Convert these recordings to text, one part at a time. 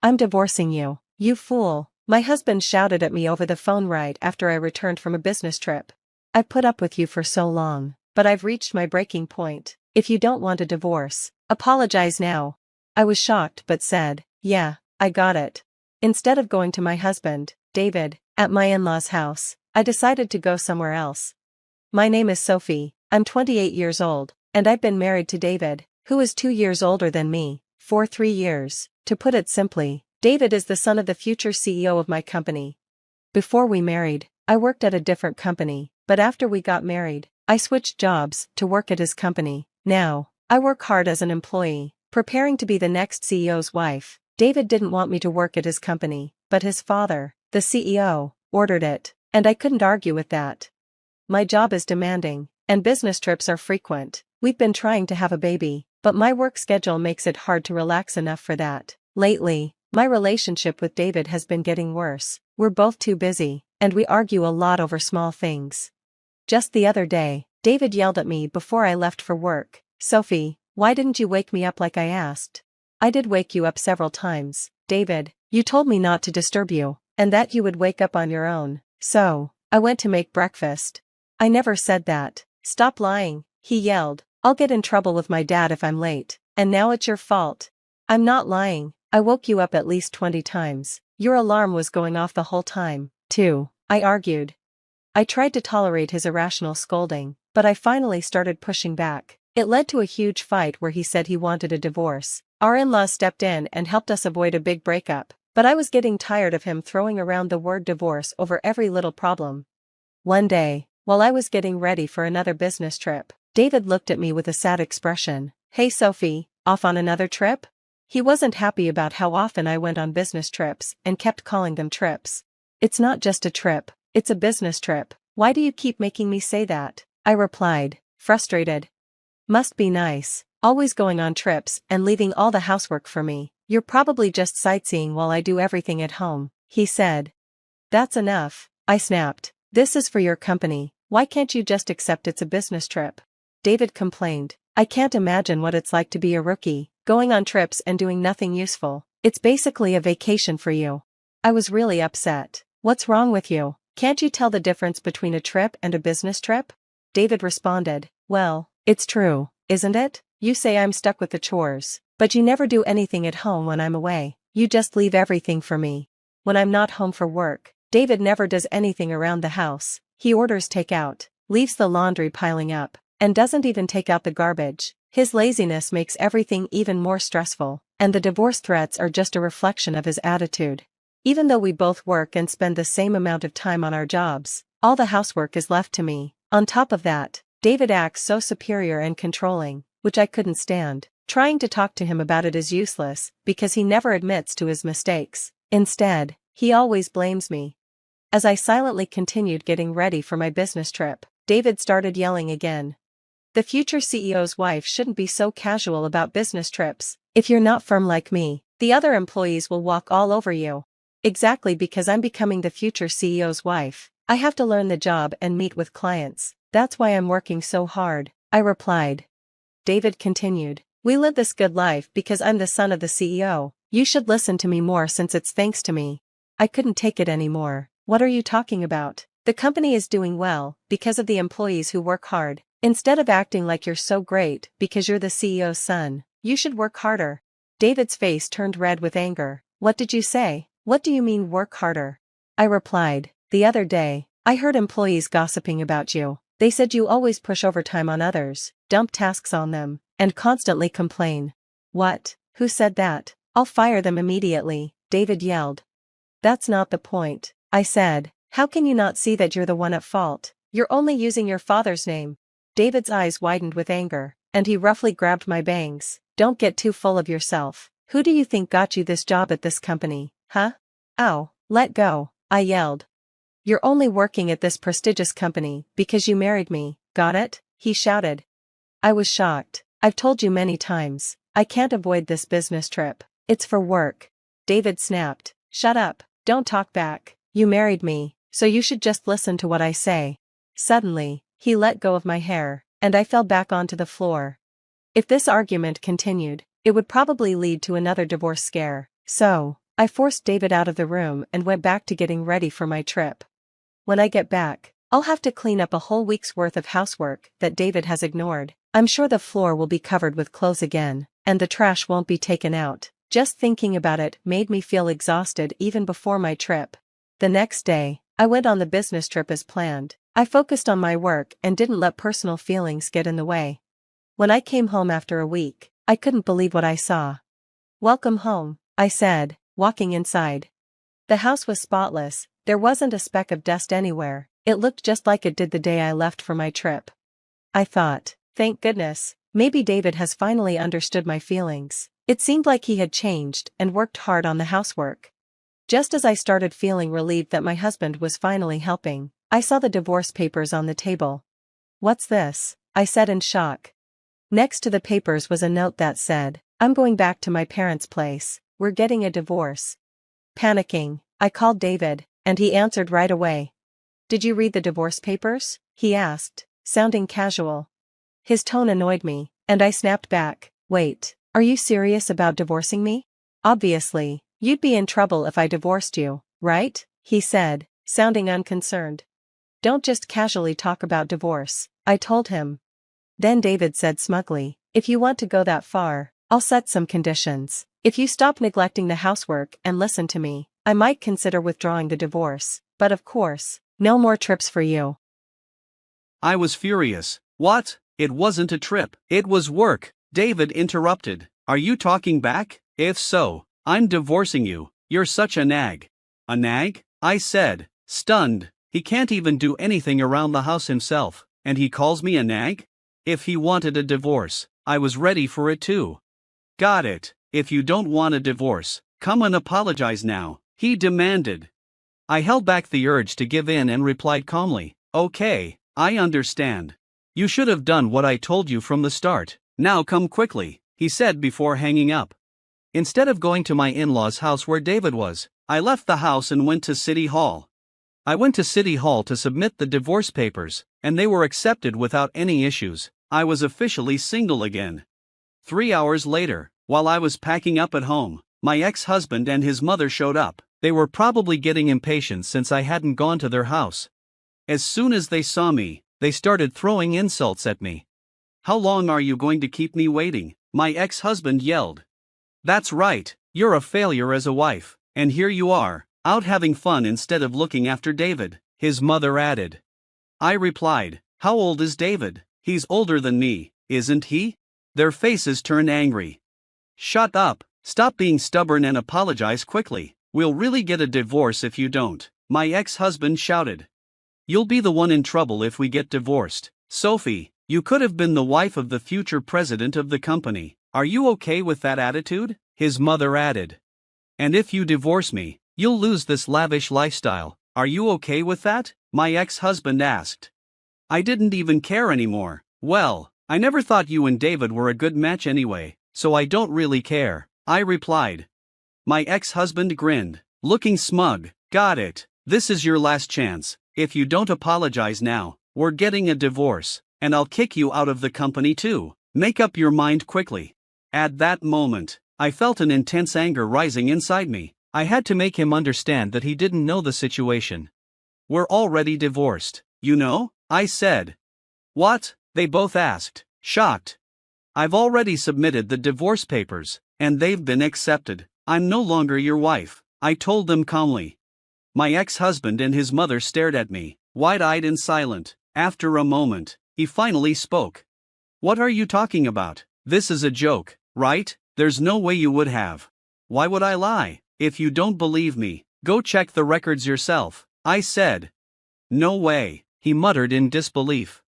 I'm divorcing you, you fool, my husband shouted at me over the phone right after I returned from a business trip. I put up with you for so long, but I've reached my breaking point. If you don't want a divorce, apologize now. I was shocked but said, yeah, I got it. Instead of going to my husband, David, at my in-laws' house, I decided to go somewhere else. My name is Sophie, I'm 28 years old, and I've been married to David, who is 2 years older than me, for 3 years. To put it simply, David is the son of the future CEO of my company. Before we married, I worked at a different company, but after we got married, I switched jobs to work at his company. Now, I work hard as an employee, preparing to be the next CEO's wife. David didn't want me to work at his company, but his father, the CEO, ordered it, and I couldn't argue with that. My job is demanding, and business trips are frequent. We've been trying to have a baby, but my work schedule makes it hard to relax enough for that. Lately, my relationship with David has been getting worse. We're both too busy, and we argue a lot over small things. Just the other day, David yelled at me before I left for work. Sophie, why didn't you wake me up like I asked? I did wake you up several times, David. You told me not to disturb you, and that you would wake up on your own. So, I went to make breakfast. I never said that. Stop lying, he yelled. I'll get in trouble with my dad if I'm late, and now it's your fault. I'm not lying, I woke you up at least 20 times. Your alarm was going off the whole time, too, I argued. I tried to tolerate his irrational scolding, but I finally started pushing back. It led to a huge fight where he said he wanted a divorce. Our in-laws stepped in and helped us avoid a big breakup, but I was getting tired of him throwing around the word divorce over every little problem. One day, while I was getting ready for another business trip, David looked at me with a sad expression. Hey Sophie, off on another trip? He wasn't happy about how often I went on business trips and kept calling them trips. It's not just a trip, it's a business trip. Why do you keep making me say that? I replied, frustrated. Must be nice, always going on trips and leaving all the housework for me. You're probably just sightseeing while I do everything at home, he said. That's enough, I snapped. This is for your company, why can't you just accept it's a business trip? David complained. I can't imagine what it's like to be a rookie, going on trips and doing nothing useful. It's basically a vacation for you. I was really upset. What's wrong with you? Can't you tell the difference between a trip and a business trip? David responded, well, it's true, isn't it? You say I'm stuck with the chores, but you never do anything at home when I'm away. You just leave everything for me. When I'm not home for work, David never does anything around the house. He orders takeout, leaves the laundry piling up, and doesn't even take out the garbage. His laziness makes everything even more stressful, and the divorce threats are just a reflection of his attitude. Even though we both work and spend the same amount of time on our jobs, all the housework is left to me. On top of that, David acts so superior and controlling, which I couldn't stand. Trying to talk to him about it is useless, because he never admits to his mistakes. Instead, he always blames me. As I silently continued getting ready for my business trip, David started yelling again. The future CEO's wife shouldn't be so casual about business trips. If you're not firm like me, the other employees will walk all over you. Exactly, because I'm becoming the future CEO's wife, I have to learn the job and meet with clients. That's why I'm working so hard, I replied. David continued. We live this good life because I'm the son of the CEO. You should listen to me more since it's thanks to me. I couldn't take it anymore. What are you talking about? The company is doing well because of the employees who work hard. Instead of acting like you're so great because you're the CEO's son, you should work harder. David's face turned red with anger. What did you say? What do you mean work harder? I replied, the other day, I heard employees gossiping about you. They said you always push overtime on others, dump tasks on them, and constantly complain. What? Who said that? I'll fire them immediately, David yelled. That's not the point, I said. How can you not see that you're the one at fault? You're only using your father's name. David's eyes widened with anger, and he roughly grabbed my bangs. Don't get too full of yourself. Who do you think got you this job at this company, huh? Ow, let go, I yelled. You're only working at this prestigious company because you married me, got it? He shouted. I was shocked. I've told you many times, I can't avoid this business trip. It's for work. David snapped. Shut up, don't talk back. You married me, so you should just listen to what I say. Suddenly, he let go of my hair, and I fell back onto the floor. If this argument continued, it would probably lead to another divorce scare. So, I forced David out of the room and went back to getting ready for my trip. When I get back, I'll have to clean up a whole week's worth of housework that David has ignored. I'm sure the floor will be covered with clothes again, and the trash won't be taken out. Just thinking about it made me feel exhausted even before my trip. The next day, I went on the business trip as planned. I focused on my work and didn't let personal feelings get in the way. When I came home after a week, I couldn't believe what I saw. "Welcome home," I said, walking inside. The house was spotless, there wasn't a speck of dust anywhere. It looked just like it did the day I left for my trip. I thought, thank goodness, maybe David has finally understood my feelings. It seemed like he had changed and worked hard on the housework. Just as I started feeling relieved that my husband was finally helping, I saw the divorce papers on the table. "What's this?" I said in shock. Next to the papers was a note that said, "I'm going back to my parents' place, we're getting a divorce." Panicking, I called David, and he answered right away. "Did you read the divorce papers?" he asked, sounding casual. His tone annoyed me, and I snapped back, "Wait, are you serious about divorcing me? Obviously, you'd be in trouble if I divorced you, right?" he said, sounding unconcerned. "Don't just casually talk about divorce," I told him. Then David said smugly, "If you want to go that far, I'll set some conditions. If you stop neglecting the housework and listen to me, I might consider withdrawing the divorce, but of course, no more trips for you." I was furious. "What? It wasn't a trip. It was work," David interrupted. "Are you talking back? If so, I'm divorcing you. You're such a nag." "A nag?" I said, stunned. He can't even do anything around the house himself, and he calls me a nag? If he wanted a divorce, I was ready for it too. "Got it. If you don't want a divorce, come and apologize now," he demanded. I held back the urge to give in and replied calmly, "Okay, I understand. You should have done what I told you from the start. Now come quickly," he said before hanging up. Instead of going to my in-laws' house where David was, I left the house and went to City Hall. I went to City Hall to submit the divorce papers, and they were accepted without any issues. I was officially single again. 3 hours later, while I was packing up at home, my ex-husband and his mother showed up. They were probably getting impatient since I hadn't gone to their house. As soon as they saw me, they started throwing insults at me. "How long are you going to keep me waiting?" my ex-husband yelled. "That's right, you're a failure as a wife, and here you are, out having fun instead of looking after David," his mother added. I replied, "How old is David? He's older than me, isn't he?" Their faces turned angry. "Shut up, stop being stubborn and apologize quickly. We'll really get a divorce if you don't," my ex-husband shouted. "You'll be the one in trouble if we get divorced. Sophie, you could have been the wife of the future president of the company. Are you okay with that attitude?" his mother added. "And if you divorce me, you'll lose this lavish lifestyle. Are you okay with that?" my ex-husband asked. I didn't even care anymore. "Well, I never thought you and David were a good match anyway, so I don't really care," I replied. My ex-husband grinned, looking smug. "Got it. This is your last chance. If you don't apologize now, we're getting a divorce, and I'll kick you out of the company too. Make up your mind quickly." At that moment, I felt an intense anger rising inside me. I had to make him understand that he didn't know the situation. "We're already divorced, you know," I said. "What?" they both asked, shocked. "I've already submitted the divorce papers, and they've been accepted. I'm no longer your wife," I told them calmly. My ex-husband and his mother stared at me, wide-eyed and silent. After a moment, he finally spoke. "What are you talking about? This is a joke, right? There's no way you would have." "Why would I lie? If you don't believe me, go check the records yourself," I said. "No way," he muttered in disbelief.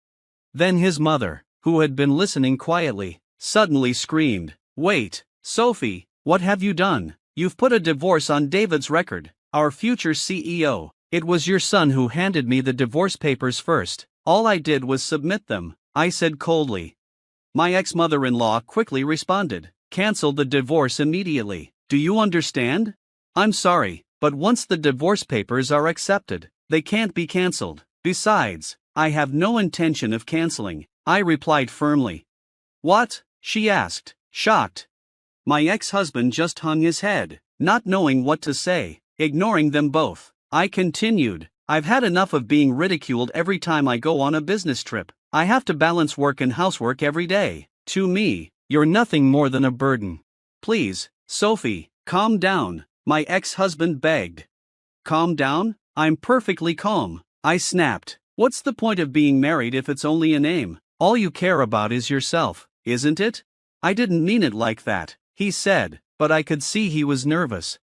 Then his mother, who had been listening quietly, suddenly screamed, "Wait, Sophie, what have you done? You've put a divorce on David's record, our future CEO. It was your son who handed me the divorce papers first. All I did was submit them," I said coldly. My ex-mother-in-law quickly responded, "Cancel the divorce immediately. Do you understand? I'm sorry, but once the divorce papers are accepted, they can't be cancelled. Besides, I have no intention of cancelling," I replied firmly. "What?" she asked, shocked. My ex-husband just hung his head. not knowing what to say, ignoring them both. I continued, I've had enough of being ridiculed every time I go on a business trip. I have to balance work and housework every day. To me, you're nothing more than a burden. Please, Sophie, calm down, my ex-husband begged. Calm down? I'm perfectly calm, I snapped. What's the point of being married if it's only a name? All you care about is yourself, isn't it? I didn't mean it like that, he said, but I could see he was nervous.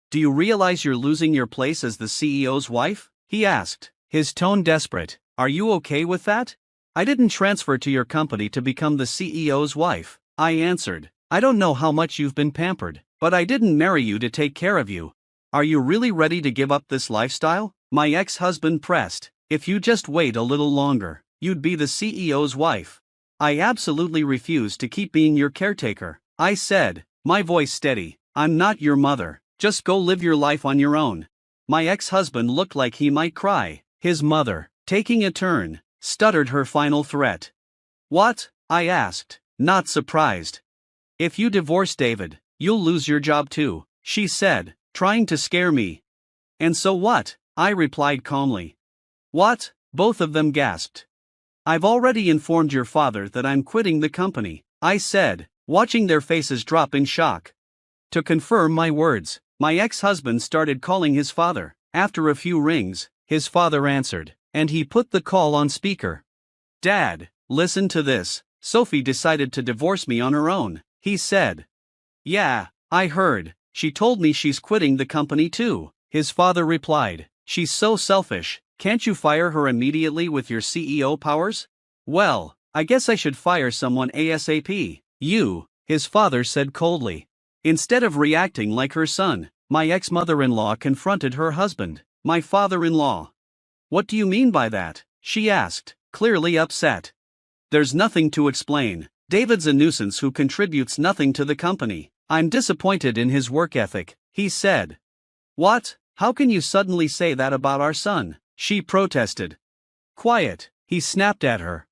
Do you realize you're losing your place as the CEO's wife? He asked, his tone desperate. Are you okay with that? I didn't transfer to your company to become the CEO's wife, I answered. I don't know how much you've been pampered, but I didn't marry you to take care of you. Are you really ready to give up this lifestyle? My ex-husband pressed. If you just wait a little longer, you'd be the CEO's wife. I absolutely refuse to keep being your caretaker, I said, my voice steady. I'm not your mother, just go live your life on your own. My ex-husband looked like he might cry. His mother, taking a turn, stuttered her final threat. What? I asked, not surprised. If you divorce David, you'll lose your job too, she said, trying to scare me. And so what? I replied calmly. What? Both of them gasped. I've already informed your father that I'm quitting the company, I said, watching their faces drop in shock. To confirm my words, my ex-husband started calling his father. After a few rings, his father answered, and he put the call on speaker. Dad, listen to this. Sophie decided to divorce me on her own, he said. Yeah, I heard. She told me she's quitting the company too, his father replied. She's so selfish. Can't you fire her immediately with your CEO powers? Well, I guess I should fire someone ASAP. You, his father said coldly. Instead of reacting like her son, my ex-mother-in-law confronted her husband, my father-in-law. What do you mean by that? She asked, clearly upset. There's nothing to explain. David's a nuisance who contributes nothing to the company. I'm disappointed in his work ethic, he said. What? How can you suddenly say that about our son? She protested. Quiet, he snapped at her.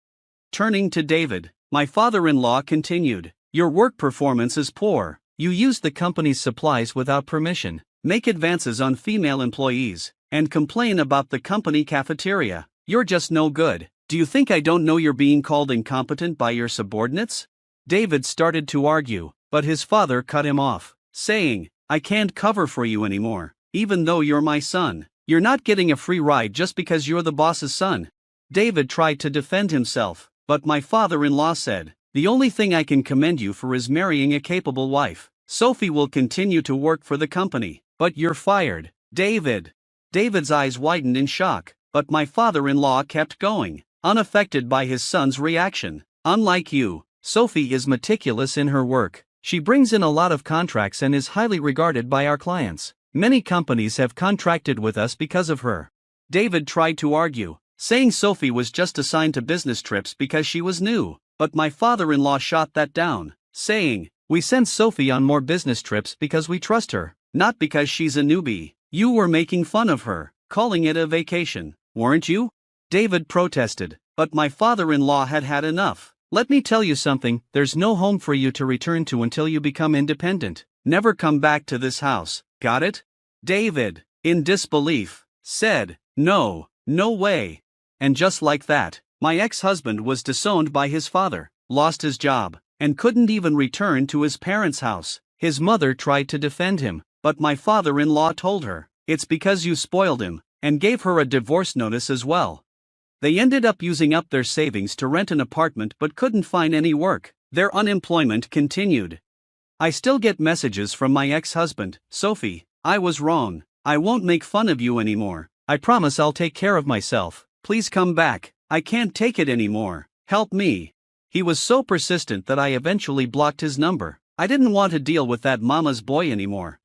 Turning to David, my father-in-law continued, your work performance is poor. You use the company's supplies without permission, make advances on female employees, and complain about the company cafeteria. You're just no good. Do you think I don't know you're being called incompetent by your subordinates? David started to argue, but his father cut him off, saying, I can't cover for you anymore, even though you're my son. You're not getting a free ride just because you're the boss's son. David tried to defend himself, but my father-in-law said, the only thing I can commend you for is marrying a capable wife. Sophie will continue to work for the company, but you're fired, David. David's eyes widened in shock, but my father-in-law kept going, unaffected by his son's reaction. Unlike you, Sophie is meticulous in her work. She brings in a lot of contracts and is highly regarded by our clients. Many companies have contracted with us because of her. David tried to argue, saying Sophie was just assigned to business trips because she was new, but my father-in-law shot that down, saying, we send Sophie on more business trips because we trust her, not because she's a newbie. You were making fun of her, calling it a vacation, weren't you? David protested, but my father-in-law had had enough. Let me tell you something, there's no home for you to return to until you become independent. Never come back to this house, got it? David, in disbelief, said, no, no way. And just like that, my ex-husband was disowned by his father, lost his job, and couldn't even return to his parents' house. His mother tried to defend him, but my father-in-law told her, it's because you spoiled him, and gave her a divorce notice as well. They ended up using up their savings to rent an apartment but couldn't find any work. Their unemployment continued. I still get messages from my ex-husband, Sophie, I was wrong. I won't make fun of you anymore. I promise I'll take care of myself. Please come back. I can't take it anymore. Help me. He was so persistent that I eventually blocked his number. I didn't want to deal with that mama's boy anymore.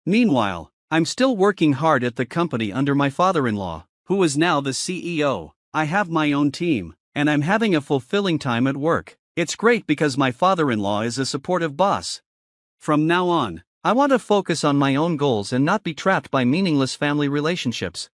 Meanwhile, I'm still working hard at the company under my father-in-law, who is now the CEO. I have my own team, and I'm having a fulfilling time at work. It's great because my father-in-law is a supportive boss. From now on, I want to focus on my own goals and not be trapped by meaningless family relationships.